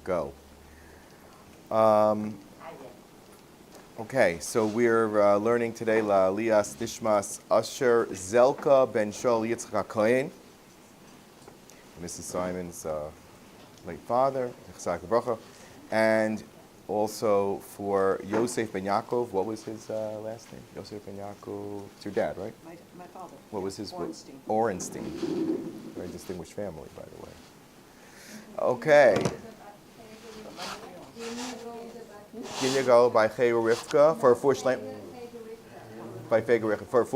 Go. Okay, so we're learning today La Lias Nishmas Asher Zelka Ben Shol Yitzchak Cohen, Mrs. Simon's late father, Yitzchak Bracha, and also for Yosef Ben Yaacov. What was his last name? Yosef Ben Yaacov. It's your dad, right? My father. What was his? Orenstein. Orenstein. Very distinguished family, by the way. Okay. Ginyagol by Chayur Rivka for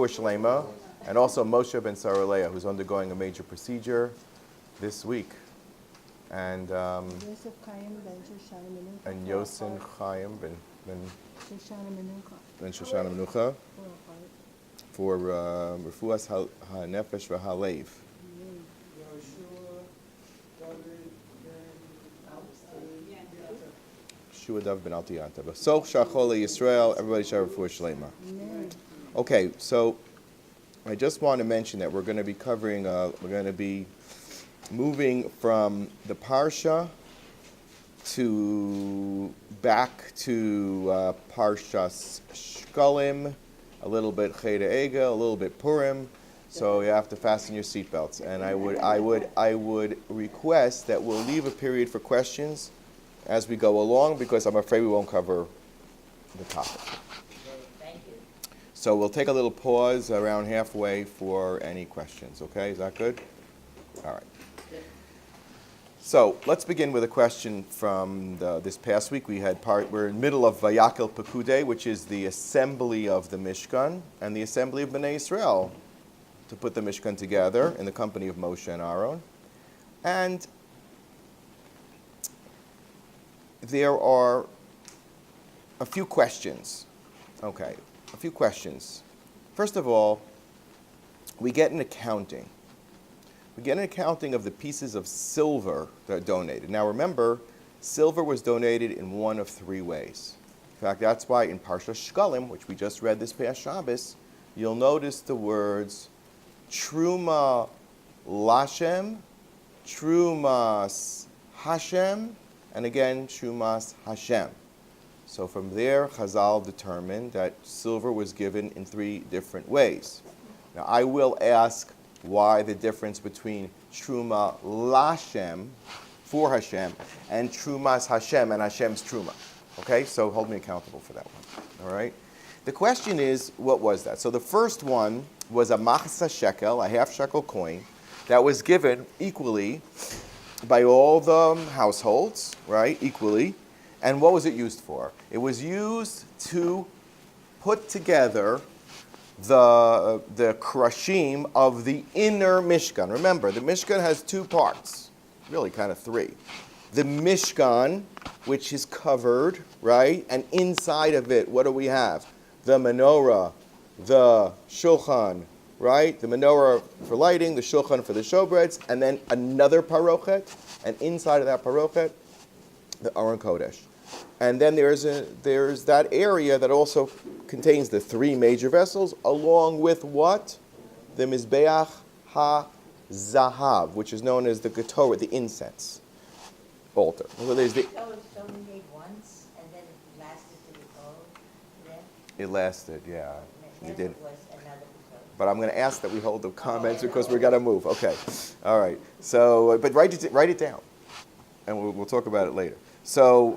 Shalema, and also Moshe ben Saraleah, who's undergoing a major procedure this week, and Yosef Chaim ben Shoshana Menucha for Refuas HaNefesh v'Halev. Shuadav ben Altiyanta. So Shachol Yisrael, everybody share for Shlema. Okay, so I just want to mention that we're going to be covering, we're going to be moving from the Parsha back to Parshas Shkalim, a little bit Cheder Egel, a little bit Purim. So you have to fasten your seatbelts. And I would request that we'll leave a period for questions as we go along, because I'm afraid we won't cover the topic. Thank you. So we'll take a little pause around halfway for any questions, okay? Is that good? All right. So let's begin with a question from this past week. We're in the middle of Vayakel Pekudei, which is the assembly of the Mishkan and the assembly of Bnei Yisrael to put the Mishkan together in the company of Moshe and Aaron. And there are a few questions. Okay, a few questions. First of all, we get an accounting. We get an accounting of the pieces of silver that are donated. Now remember, silver was donated in one of three ways. In fact, that's why in Parshas Shkalim, which we just read this past Shabbos, you'll notice the words Truma Lashem, Trumas Hashem, and again, Trumas Hashem. So from there, Chazal determined that silver was given in three different ways. Now I will ask why the difference between Truma Lashem, for Hashem, and Trumas Hashem and Hashem's Truma. Okay, so hold me accountable for that one. All right? The question is, what was that? So the first one was a machsa shekel, a half shekel coin, that was given equally by all the households, right, equally. And what was it used for? It was used to put together the krashim of the inner Mishkan. Remember, the Mishkan has two parts, really kind of three. The Mishkan, which is covered, right, and inside of it, what do we have? The menorah, the shulchan, right? The menorah for lighting, the shulchan for the showbreads, and then another parochet, and inside of that parochet, the Aron Kodesh. And then there's that area that also contains the three major vessels, along with what? The Mizbeach HaZahav, which is known as the Ketorah, the incense altar. So there's the... So it's only made once, and then it lasted to the cold, then? It lasted, yeah. And It then did. it was another episode. But I'm going to ask that we hold the comments because we're going to move. Okay. All right. So, but write it down, and we'll talk about it later. So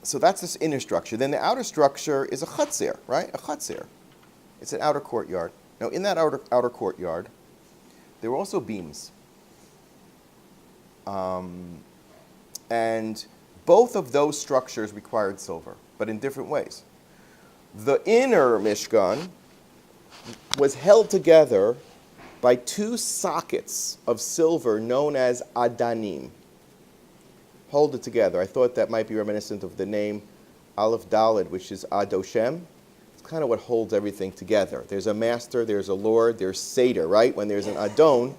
so that's this inner structure. Then the outer structure is a chutzir, right? A chutzir. It's an outer courtyard. Now, in that outer courtyard, there were also beams, and both of those structures required silver, but in different ways. The inner Mishkan was held together by two sockets of silver known as adanim. Hold it together. I thought that might be reminiscent of the name Aleph Daled, which is Adoshem. It's kind of what holds everything together. There's a master, there's a lord, there's Seder, right? When there's an Adon,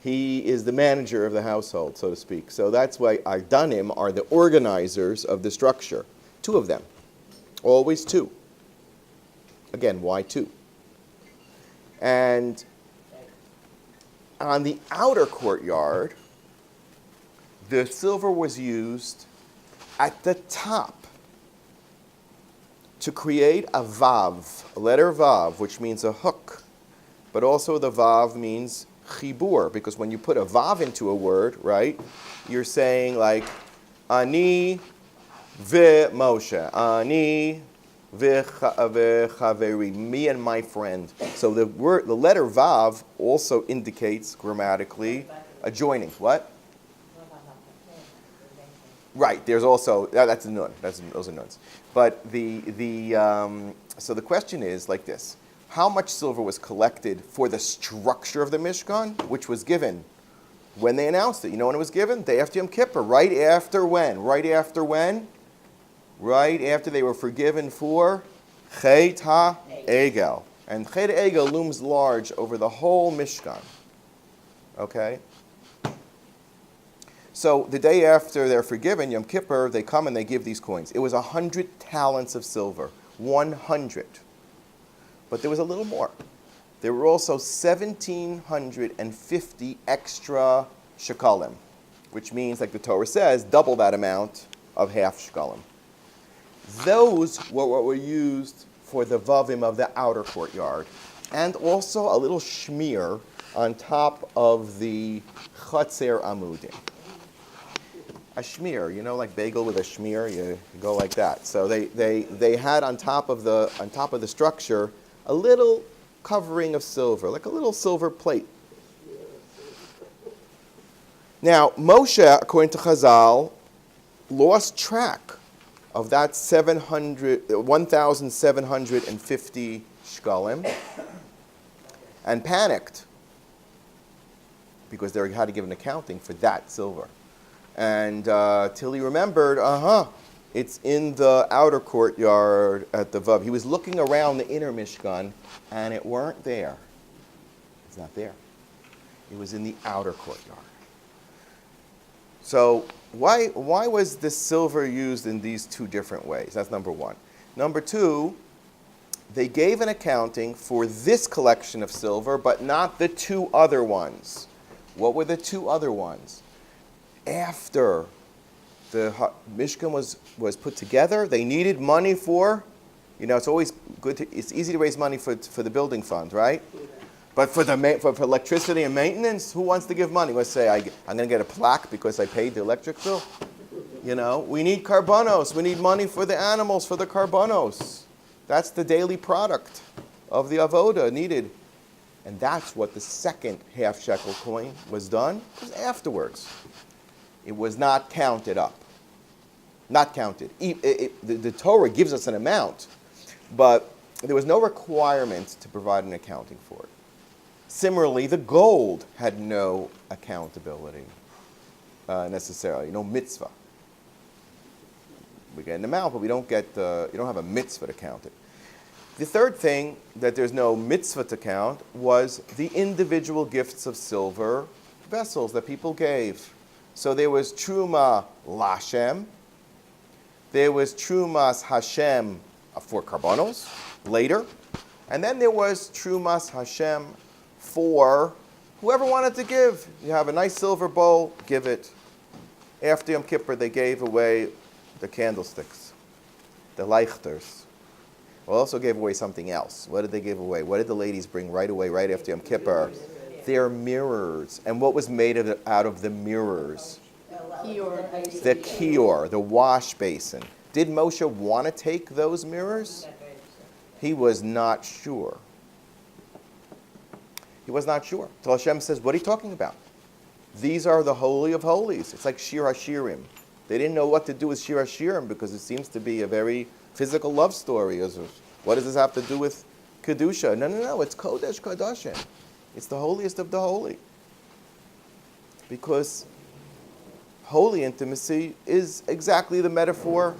he is the manager of the household, so to speak. So that's why Adanim are the organizers of the structure. Two of them. Always two. Again, why two? And on the outer courtyard, the silver was used at the top to create a vav, a letter vav, which means a hook. But also the vav means chibur, because when you put a vav into a word, right, you're saying like, ani v'Moshe, ani v'chaveri, me and my friend. So the letter vav also indicates grammatically a joining. What? Right. There's also that's a nun. Those are nuns. But so the question is like this: how much silver was collected for the structure of the Mishkan, which was given when they announced it? You know when it was given? Day after Yom Kippur. Right after when? Right after when? Right after they were forgiven for Chet HaEgel. And Chet HaEgel looms large over the whole Mishkan. Okay? So the day after they're forgiven, Yom Kippur, they come and they give these coins. It was 100 talents of silver. 100. But there was a little more. There were also 1,750 extra shekalim, which means, like the Torah says, double that amount of half shekalim. Those were what were used for the vavim of the outer courtyard, and also a little shmir on top of the chatzer amudim. A shmir, you know, like bagel with a shmir, you go like that. So they had on top of the structure a little covering of silver, like a little silver plate. Now Moshe, according to Chazal, lost track of that 1,750 shkalim and panicked because they had to give an accounting for that silver. And till he remembered, it's in the outer courtyard at the Vav. He was looking around the inner Mishkan, and it weren't there. It's not there. It was in the outer courtyard. So why was this silver used in these two different ways? That's number one. Number two, they gave an accounting for this collection of silver, but not the two other ones. What were the two other ones? After the Mishkan was put together, they needed money for, it's always good it's easy to raise money for the building fund, right? But for electricity and maintenance, who wants to give money? Let's say I'm going to get a plaque because I paid the electric bill. We need carbonos. We need money for the animals, for the carbonos. That's the daily product of the avoda needed. And that's what the second half shekel coin was done. It was afterwards. It was not counted up. Not counted. The Torah gives us an amount, but there was no requirement to provide an accounting for it. Similarly, the gold had no accountability necessarily, no mitzvah. We get an amount, but you don't have a mitzvah to count it. The third thing that there's no mitzvah to count was the individual gifts of silver vessels that people gave. So there was Truma Lashem, there was Trumas Hashem for Karbonos later, and then there was Trumas Hashem for whoever wanted to give. You have a nice silver bowl, give it. After Yom Kippur, they gave away the candlesticks, the leichters. They also gave away something else. What did they give away? What did the ladies bring right away, right after Yom Kippur? Their mirrors. And what was made out of the mirrors? The kior, the wash basin. Did Moshe want to take those mirrors? He was not sure. He was not sure. So Hashem says, what are you talking about? These are the Holy of Holies. It's like Shir HaShirim. They didn't know what to do with Shir HaShirim because it seems to be a very physical love story. What does this have to do with Kedusha? No. It's Kodesh Kodashim. It's the holiest of the holy. Because holy intimacy is exactly the metaphor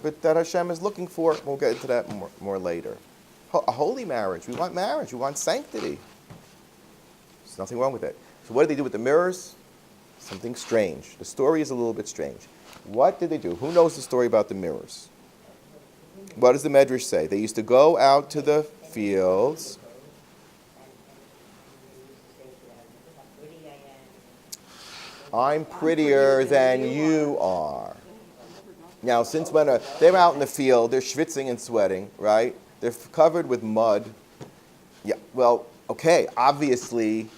that Hashem is looking for. We'll get into that more later. A holy marriage. We want marriage. We want sanctity. There's nothing wrong with it. So what did they do with the mirrors? Something strange. The story is a little bit strange. What did they do? Who knows the story about the mirrors? What does the Medrash say? They used to go out to the fields. I'm prettier than you are. Now, since when they're out in the field, they're schwitzing and sweating, right? They're covered with mud. Yeah, well, okay, obviously,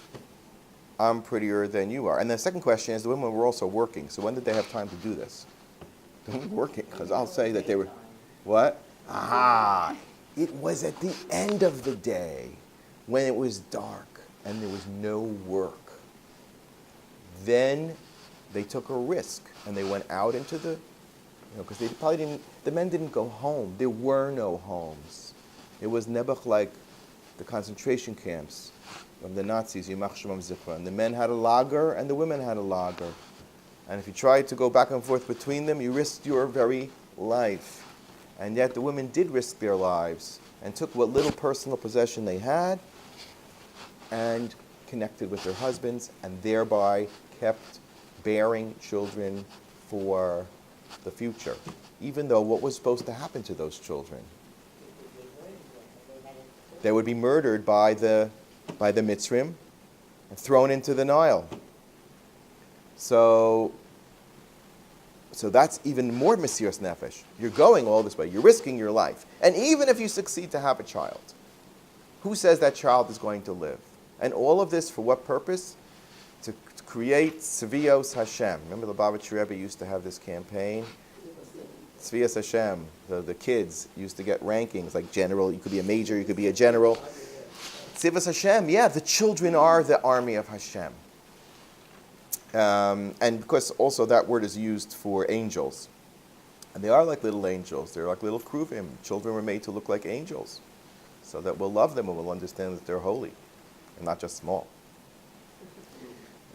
I'm prettier than you are. And the second question is, the women were also working, so when did they have time to do this? They were working, because I'll say that they were, what? It was at the end of the day, when it was dark and there was no work. Then they took a risk, and they went out into the, because they probably didn't, the men didn't go home. There were no homes. It was Nebuch like the concentration camps of the Nazis, Yimach Shemam Zichron. The men had a lager, and the women had a lager. And if you tried to go back and forth between them, you risked your very life. And yet the women did risk their lives and took what little personal possession they had and connected with their husbands and thereby kept bearing children for the future, even though what was supposed to happen to those children? They would be murdered by the Mitzrim and thrown into the Nile. So that's even more Mechiras Nefesh. You're going all this way. You're risking your life. And even if you succeed to have a child, who says that child is going to live? And all of this for what purpose? To create Tzvios Hashem. Remember the Lubavitcher Rebbe used to have this campaign? Tzvios Hashem. The kids used to get rankings like general. You could be a major, you could be a general. Tzvios Hashem, yeah, the children are the army of Hashem. And because also that word is used for angels. And they are like little angels. They're like little kruvim. Children were made to look like angels. So that we'll love them and we'll understand that they're holy and not just small.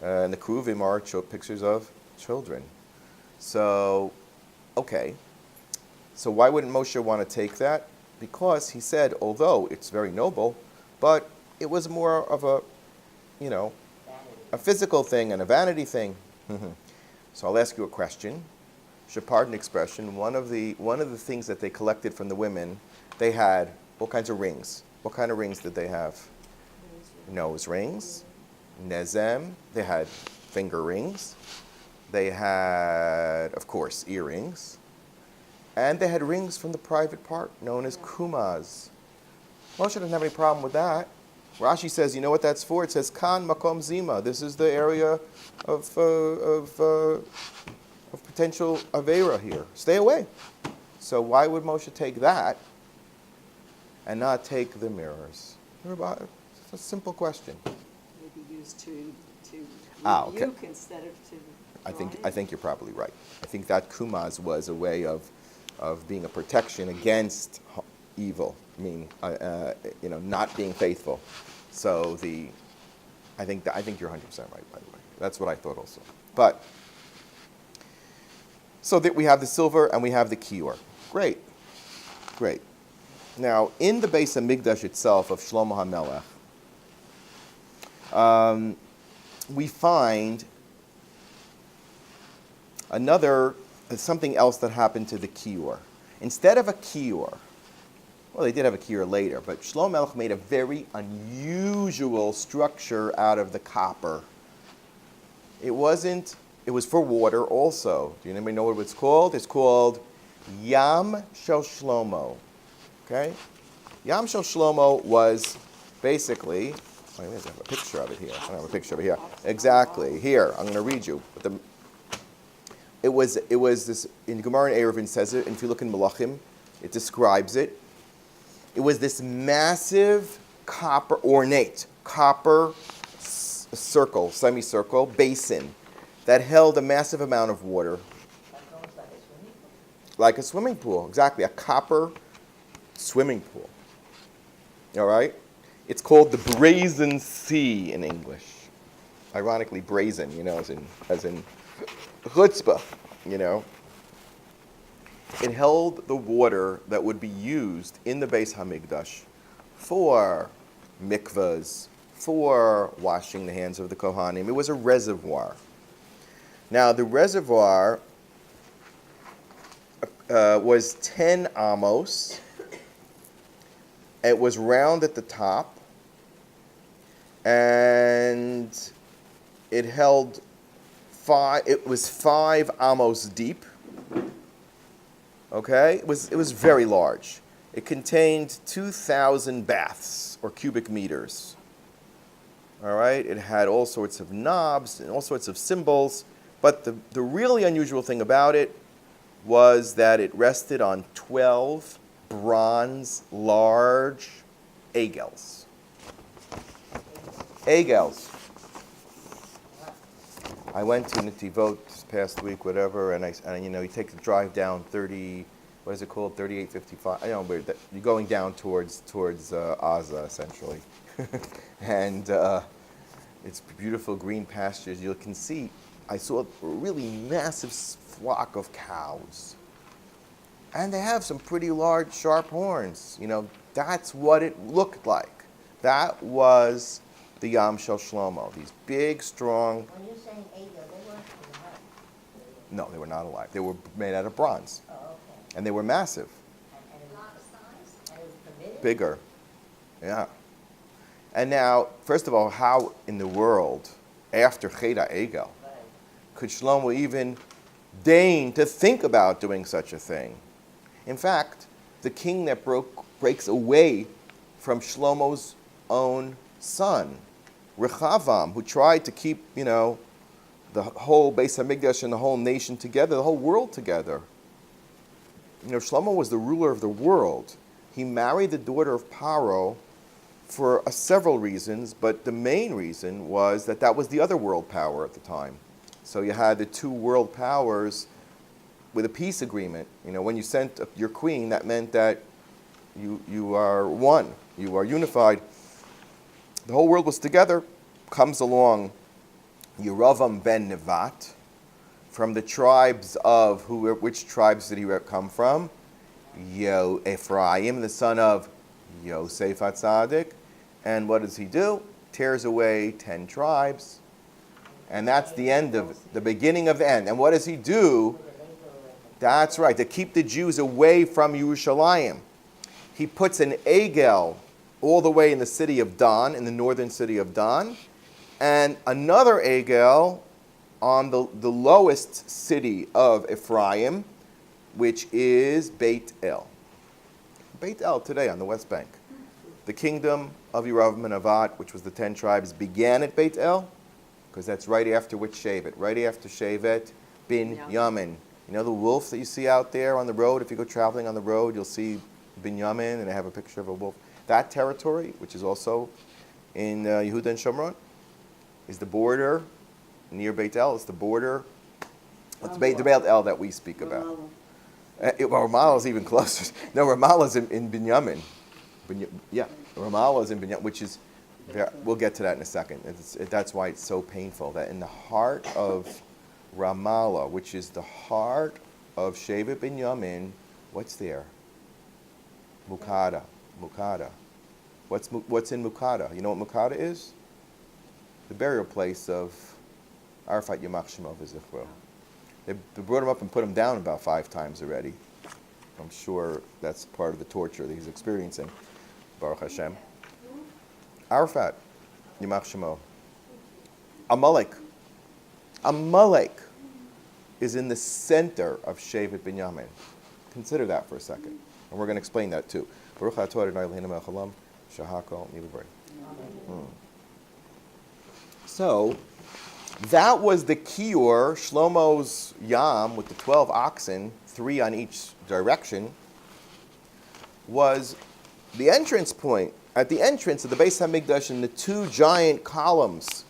And the kruvim are pictures of children. So, okay. So why wouldn't Moshe want to take that? Because he said, although it's very noble, but it was more of a, a physical thing and a vanity thing. So I'll ask you a question. Shepard expression. One of the things that they collected from the women, they had all kinds of rings. What kind of rings did they have? Nose rings, nezem. They had finger rings. They had, of course, earrings. And they had rings from the private part, known as kumas. Moshe didn't have any problem with that. Rashi says, you know what that's for? It says, Kan Makom Zima. This is the area of potential Avera here. Stay away. So why would Moshe take that and not take the mirrors? It's a simple question. Maybe used to okay. rebuke instead of to I think you're probably right. I think that kumaz was a way of being a protection against evil. I mean, not being faithful. So I think you're 100% right. By the way, that's what I thought also. But so that we have the silver and we have the kior. Great. Now, in the Beis HaMikdash itself of Shlomo HaMelech, we find something else that happened to the kior. Instead of a kior, well, they did have a kior later, but Shlomo HaMelech made a very unusual structure out of the copper. It was for water also. Do anybody know what it's called? It's called Yam Shel Shlomo. Okay? Yam Shel Shlomo was basically, I have a picture of it here. I don't have a picture of it here. Exactly. Here, I'm going to read you. It was this, in Gemara and Eruvin says it, and if you look in Melachim, it describes it. It was this massive ornate copper circle, semicircle, basin that held a massive amount of water. Like a swimming pool, exactly, a copper swimming pool. All right? It's called the Brazen Sea in English. Ironically, brazen, as in chutzpah, It held the water that would be used in the Beis HaMikdash for mikvahs, for washing the hands of the Kohanim. It was a reservoir. Now, the reservoir was 10 amos. It was round at the top, and it held five amos deep. Okay, it was very large. It contained 2,000 baths or cubic meters. All right, it had all sorts of knobs and all sorts of symbols, but the really unusual thing about it was that it rested on 12 bronze large Egels. Egels. I went to Netivot this past week, whatever, and you take the drive down 30, what is it called, 3855. I don't know where you're going down towards Aza essentially, and it's beautiful green pastures. You can see. I saw a really massive flock of cows, and they have some pretty large, sharp horns. That's what it looked like. That was the Yam Shel Shlomo. These big, strong. When you're saying Egel, they weren't alive. No, they were not alive. They were made out of bronze, Oh, okay. and they were massive, And a lot of size? And it was permitted? bigger. Yeah. And now, first of all, how in the world, after Cheda Egel, Right. could Shlomo even deign to think about doing such a thing? In fact, the king that breaks away from Shlomo's own son, Rechavam, who tried to keep, the whole Beis Hamikdash and the whole nation together, the whole world together. Shlomo was the ruler of the world. He married the daughter of Paro for several reasons, but the main reason was that was the other world power at the time. So you had the two world powers with a peace agreement. When you sent your queen, that meant that you are one, you are unified. The whole world was together. Comes along Yeravam ben Nevat from the tribes of which tribes did he come from? Ephraim, the son of Yosef HaTzadik. And what does he do? Tears away 10 tribes. And that's the beginning of the end. And what does he do? That's right, to keep the Jews away from Yerushalayim. He puts an Egel all the way in the city of Dan, in the northern city of Dan, and another Egel on the lowest city of Ephraim, which is Beit El. Beit El today on the West Bank. The kingdom of Yeravam and Nevat, which was the 10 tribes, began at Beit El, because that's right after which Shevet? Right after Shevet bin Yamin. The wolf that you see out there on the road? If you go traveling on the road, you'll see Binyamin, and they have a picture of a wolf. That territory, which is also in Yehuda and Shomron, is the border near Beit El. It's the border. It's the Beit El that we speak about. Ramallah is even closer. No, Ramallah is in Binyamin. Ramallah is in Binyamin, which is. We'll get to that in a second. That's why it's so painful that in the heart of Ramallah, which is the heart of Shevet Binyamin, what's there? Mukada. What's in Mukada? You know what Mukada is? The burial place of Arafat Yamach Shemo V'Zichro. They brought him up and put him down about 5 times already. I'm sure that's part of the torture that he's experiencing. Baruch Hashem. Arafat Yamach Shemo. Amalek is in the center of Shevet Binyamin. Consider that for a second. And we're going to explain that too. Baruch atah Adonai Eloheinu melech haolam, shahakol nivrei. So, that was the Shiur, Shlomo's Yam, with the 12 oxen, 3 on each direction, was the entrance point. At the entrance of the Beis HaMikdash, and the 2 giant columns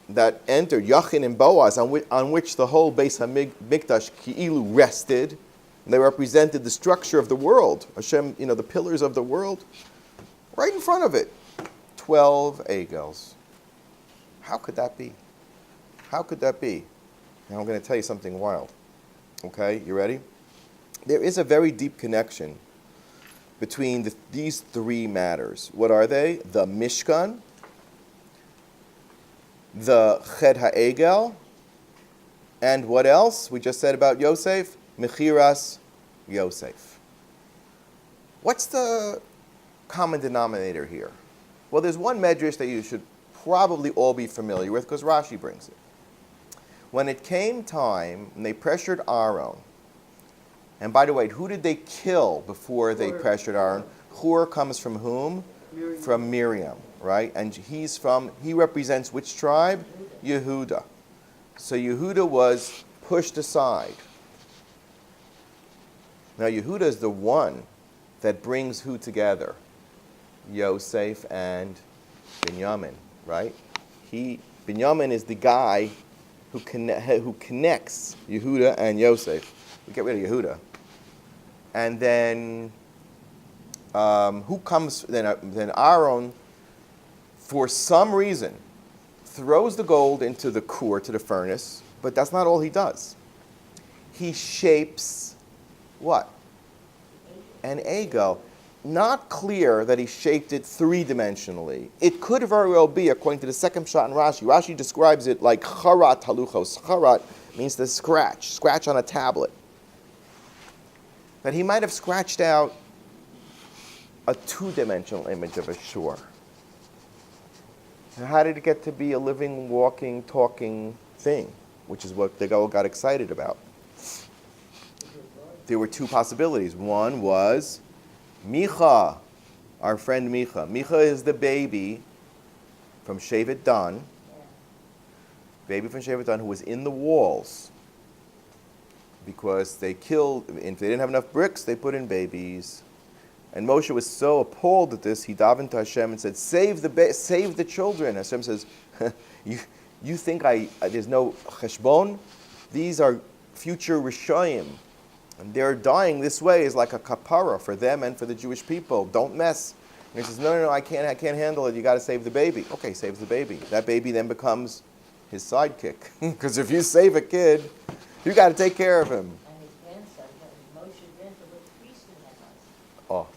that entered, Yachin and Boaz, on which the whole Beis HaMikdash Ki'ilu rested. And they represented the structure of the world. Hashem, the pillars of the world. Right in front of it, 12 Egels. How could that be? How could that be? Now I'm going to tell you something wild. Okay, you ready? There is a very deep connection between these 3 matters. What are they? The Mishkan, the Ched HaEgel, and what else? We just said about Yosef, Mechiras Yosef. What's the common denominator here? Well, there's one medrash that you should probably all be familiar with because Rashi brings it. When it came time, and they pressured Aaron, and by the way, who did they kill before they Hur. pressured Aaron? Hur comes from whom? Miriam. From Miriam, right? And he represents which tribe? Yehuda. So Yehuda was pushed aside. Now Yehuda is the one that brings who together? Yosef and Binyamin, right? Binyamin is the guy who connects Yehuda and Yosef. We get rid of Yehuda. And then who comes? Then Aaron, for some reason, throws the gold into the kur, to the furnace. But that's not all he does. He shapes what? An Egel. Not clear that he shaped it three-dimensionally. It could very well be, according to the second shot in Rashi. Rashi describes it like charat haluchos. Charat means to scratch on a tablet. That he might have scratched out a two-dimensional image of a shore. And how did it get to be a living, walking, talking thing, which is what they all got excited about? There were two possibilities. One was Micha, our friend Micha. Micha is the baby from Shevet Dan, baby from Shevet Dan who was in the walls because they killed, if they didn't have enough bricks, they put in babies. And Moshe was so appalled at this, he davened to Hashem and said, save the children. Hashem says, you think there's no cheshbon? These are future Rishoyim. And their dying this way is like a kapara for them and for the Jewish people. Don't mess. And he says, no, I can't handle it. You got to save the baby. Okay, saves the baby. That baby then becomes his sidekick. Because if you save a kid, you got to take care of him. And his grandson, Moshe's grandson, was priest in that house. Oh,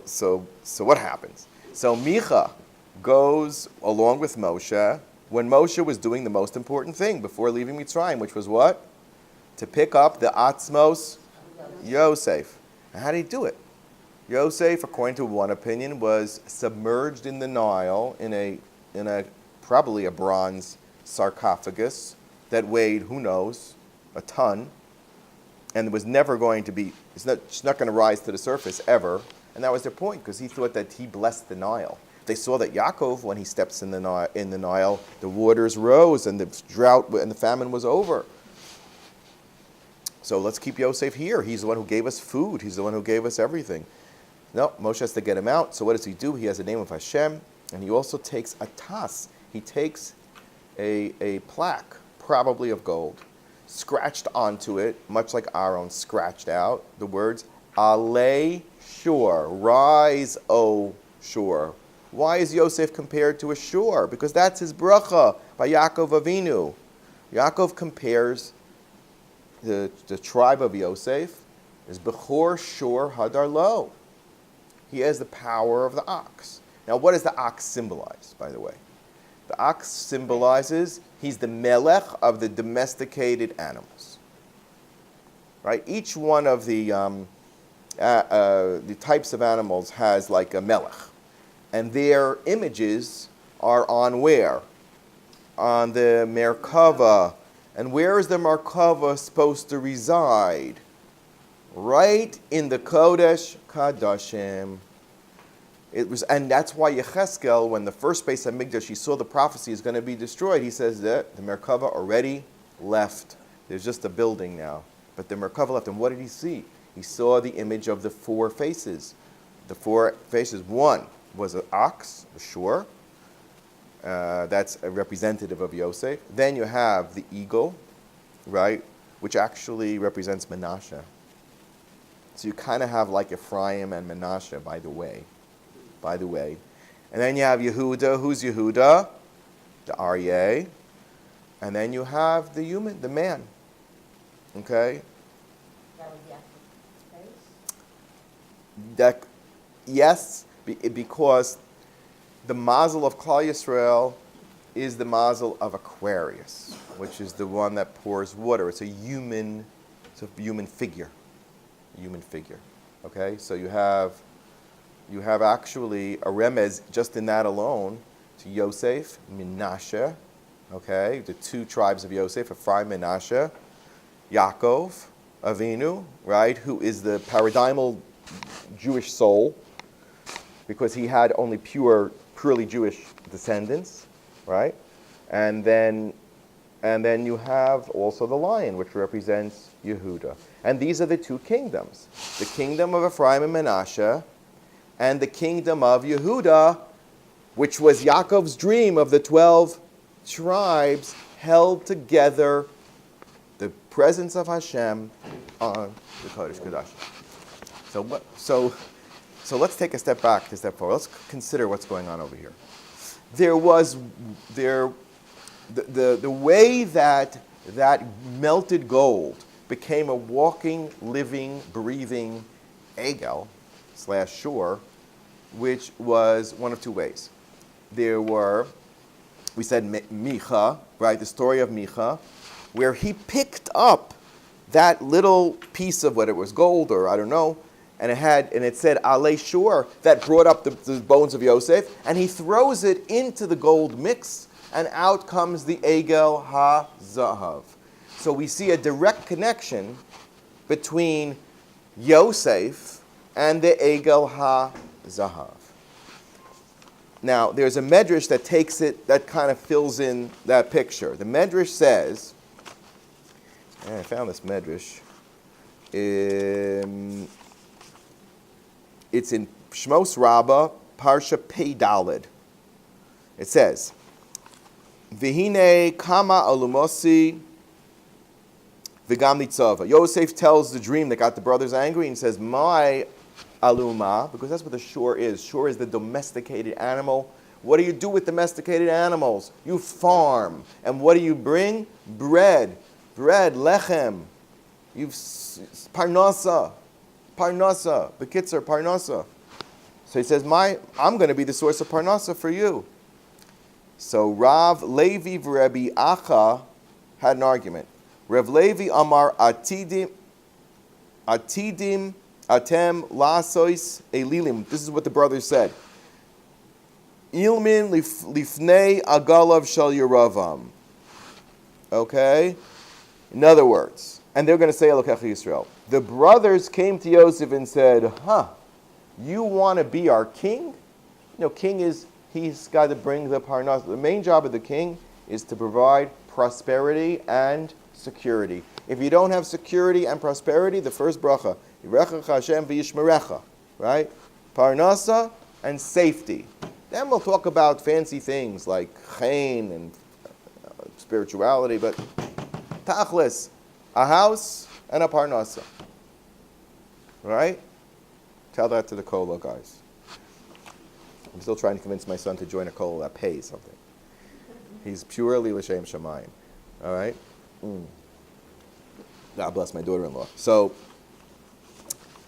so what happens? So Micha goes along with Moshe when Moshe was doing the most important thing before leaving Mitzrayim, which was what? To pick up the Atzmos Yosef. And how did he do it? Yosef, according to one opinion, was submerged in the Nile in a probably a bronze sarcophagus that weighed, who knows, a ton, and was never going to be, it's not going to rise to the surface ever. And that was their point, because he thought that he blessed the Nile. They saw that Yaacov, when he steps in the Nile, the waters rose and the drought and the famine was over. So let's keep Yosef here. He's the one who gave us food. He's the one who gave us everything. No, Moshe has to get him out. So what does he do? He has the name of Hashem, and he also takes a tas. He takes a plaque, probably of gold, scratched onto it, much like Aaron scratched out the words, Alei Shur, rise, O Shur. Why is Yosef compared to a shore? Because that's his bracha by Yaakov Avinu. Yaakov compares the tribe of Yosef is Bechor Shur Hadar Lo. He has the power of the ox. Now, what does the ox symbolize, by the way? The ox symbolizes he's the melech of the domesticated animals. Right? Each one of the types of animals has like a melech. And their images are on where? On the Merkava. And where is the Merkava supposed to reside? Right in the Kodesh Kadashim. And that's why Yecheskel, when the first Beis HaMikdash, he saw the prophecy is going to be destroyed, he says that the Merkava already left. There's just a building now. But the Merkava left. And what did he see? He saw the image of the four faces. The four faces. One was an ox, a shore. That's a representative of Yosef. Then you have the Egel, right, which actually represents Menashe. So you kind of have like Ephraim and Menashe, by the way. And then you have Yehuda. Who's Yehuda? The Aryeh. And then you have the human, the man. Okay? That was Yaakov's face? That, yes, because the mazel of Klal Yisrael is the mazel of Aquarius, which is the one that pours water. It's a human figure. Okay? So you have actually a remez just in that alone to Yosef, Menashe, Okay, the two tribes of Yosef, Ephraim and Manasseh, Yaacov, Avinu, right, who is the paradigmal Jewish soul, because he had only purely Jewish descendants, right? And then you have also the lion, which represents Yehuda. And these are the two kingdoms, the kingdom of Ephraim and Manasseh, and the kingdom of Yehuda, which was Yaakov's dream of the 12 tribes held together, the presence of Hashem on the Kodesh Kodashim. So let's take a step back, a step forward. Let's consider what's going on over here. The way that melted gold became a walking, living, breathing Egel / Shiur, which was one of two ways. There were, we said Micha, right, the story of Micha, where he picked up that little piece of whether it was gold or I don't know, and it said Ale Shiur, that brought up the bones of Yosef, and he throws it into the gold mix, and out comes the Egel HaZahav. So we see a direct connection between Yosef and the Egel HaZahav. Now, there's a medrash that takes it, that kind of fills in that picture. The medrash says, and I found this medrash, it's in Shmos Rabbah, Parsha Pei Daled. It says, V'hine kama alumosi v'gam nitzava. Yosef tells the dream that got the brothers angry and says, my aluma, because that's what the Shiur is. Shiur is the domesticated animal. What do you do with domesticated animals? You farm. And what do you bring? Bread, lechem. You've parnasa, bekitzer, parnasa. So he says, I'm going to be the source of parnasa for you. So Rav Levi v'Rebbi Acha had an argument. Rav Levi amar atidim atem lasois elilim. This is what the brothers said. Ilmin lifnei agalav shal Yeravam. Okay? In other words, and they're going to say Elokecha Yisrael. The brothers came to Yosef and said, you want to be our king? King is, he's got to bring the parnas. The main job of the king is to provide prosperity and security. If you don't have security and prosperity, the first bracha, Yirechecha Hashem v'yishmerecha, right? Parnasa and safety. Then we'll talk about fancy things like chen and spirituality, but tachlis, a house and a parnasa. Right? Tell that to the kola guys. I'm still trying to convince my son to join a kola that pays something. He's purely l'shem shamayim. All right? God bless my daughter-in-law. So,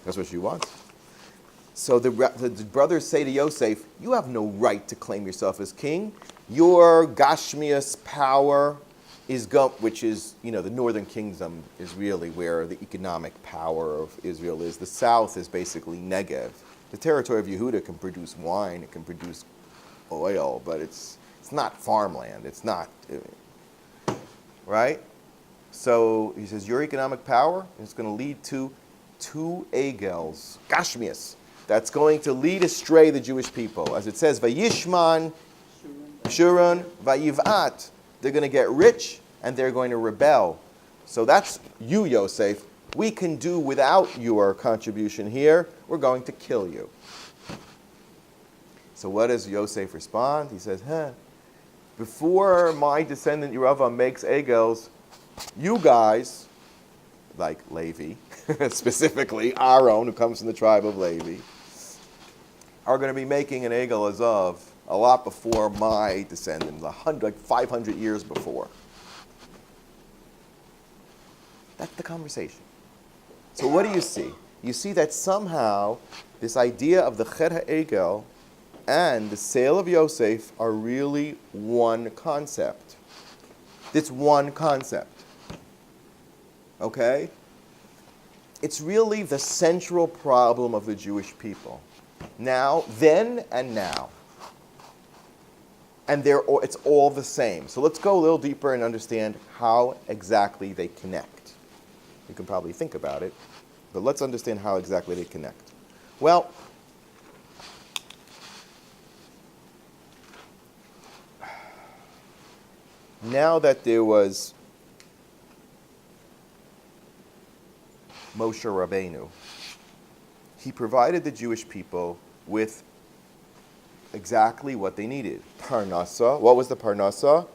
that's what she wants. So the brothers say to Yosef, you have no right to claim yourself as king. Your gashmius power is, which is, the northern kingdom is really where the economic power of Israel is. The south is basically Negev. The territory of Yehuda can produce wine, it can produce oil, but it's not farmland. It's not, right? So he says, your economic power is going to lead to two Egels, Gashmias, that's going to lead astray the Jewish people. As it says, Vayishman, Shuran, Vayivat. They're going to get rich and they're going to rebel. So that's you, Yosef. We can do without your contribution here. We're going to kill you. So what does Yosef respond? He says, before my descendant Yeravam makes Egels, you guys, like Levi, specifically Aaron, who comes from the tribe of Levi, are going to be making an Egel Azav a lot before my descendants, 500 years before. That's the conversation. So what do you see? You see that somehow this idea of the Chet HaEgel and the sale of Yosef are really one concept. It's one concept. Okay? It's really the central problem of the Jewish people. Now, then and now. and it's all the same. So let's go a little deeper and understand how exactly they connect. You can probably think about it, but let's understand how exactly they connect. Well, now that there was Moshe Rabbeinu, he provided the Jewish people with exactly what they needed. Parnasa. What was the parnasa?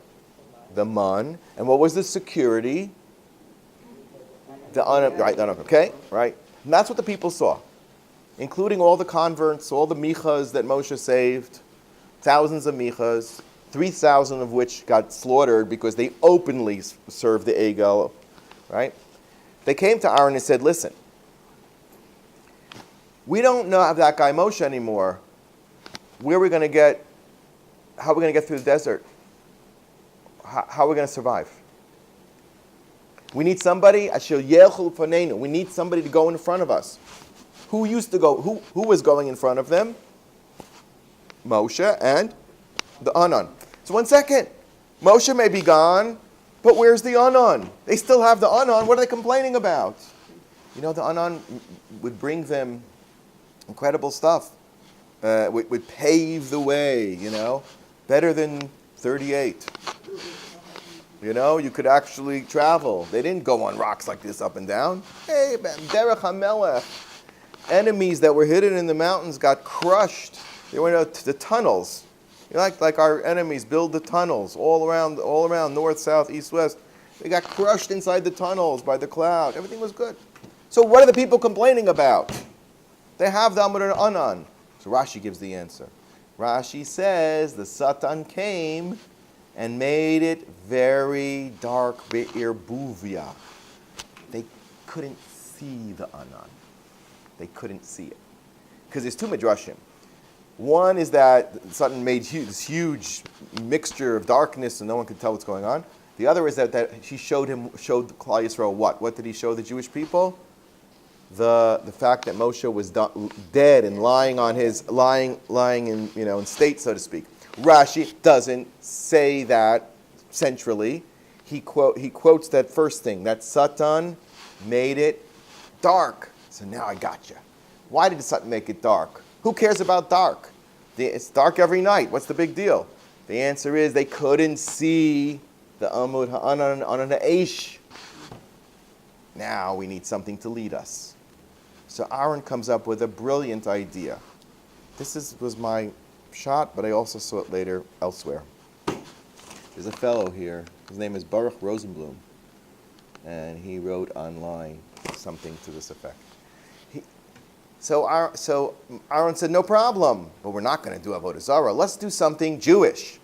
The man. And what was the security? Right, okay, right. And that's what the people saw, including all the converts, all the michas that Moshe saved, thousands of michas, 3,000 of which got slaughtered because they openly served the Egel, right? They came to Aaron and said, listen, we don't know have that guy Moshe anymore. How are we going to get through the desert? How are we going to survive? We need somebody, we need somebody to go in front of us. Who used to go? Who was going in front of them? Moshe and the Anan. So 1 second. Moshe may be gone, but where's the Anan? They still have the Anan. What are they complaining about? You know, the Anan would bring them incredible stuff. Would pave the way, you know. Better than 38. You know, you could actually travel. They didn't go on rocks like this up and down. Hey, Derech HaMelech. Enemies that were hidden in the mountains got crushed. They went out to the tunnels. You know, like our enemies build the tunnels all around, north, south, east, west. They got crushed inside the tunnels by the cloud. Everything was good. So what are the people complaining about? They have the Amud Anan. So Rashi gives the answer. Rashi says the Satan came and made it very dark, be'ir buvia. They couldn't see the Anan. They couldn't see it. Because there's two midrashim. One is that Satan made this huge mixture of darkness and no one could tell what's going on. The other is that he showed Klal Yisrael what? What did he show the Jewish people? The fact that Moshe was dead and lying in state, so to speak. Rashi doesn't say that centrally. He quotes that first thing, that Satan made it dark. So now I got you. Why did Satan make it dark? Who cares about dark? It's dark every night. What's the big deal? The answer is they couldn't see the Amud Ha'anan on an Aish. Now we need something to lead us. So Aaron comes up with a brilliant idea. This was my shot, but I also saw it later elsewhere. There's a fellow here. His name is Baruch Rosenblum. And he wrote online something to this effect. So Aaron said, no problem, but we're not going to do Avodah Zarah. Let's do something Jewish.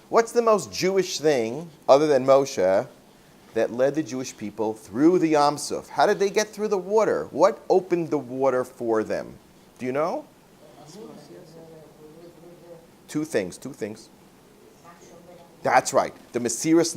What's the most Jewish thing, other than Moshe, that led the Jewish people through the Yam Suf? How did they get through the water? What opened the water for them? Do you know? Two things. That's right. The Mechiras